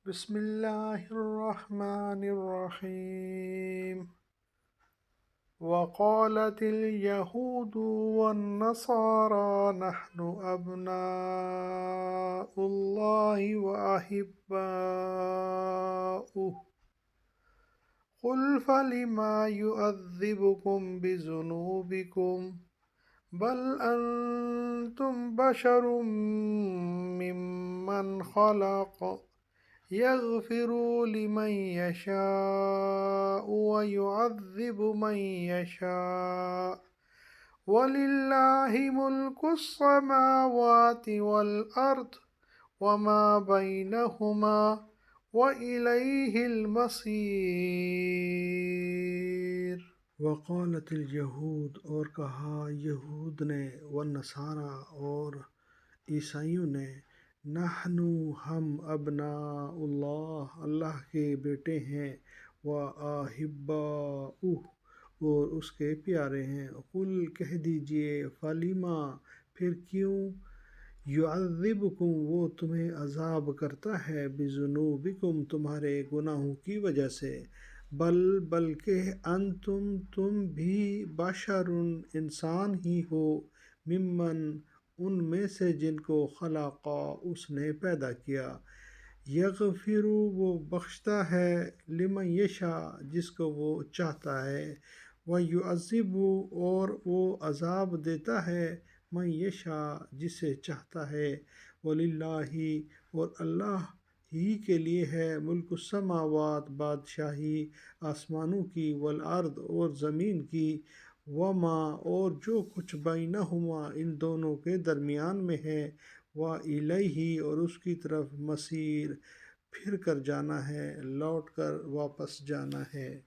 بسم الله الرحمن الرحيم. وقالت اليهود والنصارى نحن أبناء الله وأحباؤه قل فلما يؤذبكم بذنوبكم بل أنتم بشر ممن خلق يغفر لمن يشاء ويعذب من يشاء ولله ملك السماوات والأرض وما بينهما وإليه المصير. وقالت اليہود، اور کہا یہود نے، والنصارى اور عیسائیوں نے، نحن ہم ابناء اللہ اللہ کے بیٹے ہیں، وآحباؤہ اور اس کے پیارے ہیں۔ قل کہہ دیجئے، فلیما پھر کیوں، یعذبکم وہ تمہیں عذاب کرتا ہے، بذنوبکم تمہارے گناہوں کی وجہ سے، بلکہ انتم تم بھی بشر انسان ہی ہو، ممن ان میں سے جن کو خلقا اس نے پیدا کیا، یغفر وہ بخشتا ہے، لمن یشاء جس کو وہ چاہتا ہے، ویعذب اور وہ عذاب دیتا ہے، من یشاء جسے چاہتا ہے، وللہ اور اللہ ہی کے لیے ہے، ملک السماوات بادشاہی آسمانوں کی، والارض اور زمین کی، وما اور جو کچھ بینہما ان دونوں کے درمیان میں ہے، وإلیہ اور اس کی طرف مصیر پھر کر جانا ہے، لوٹ کر واپس جانا ہے۔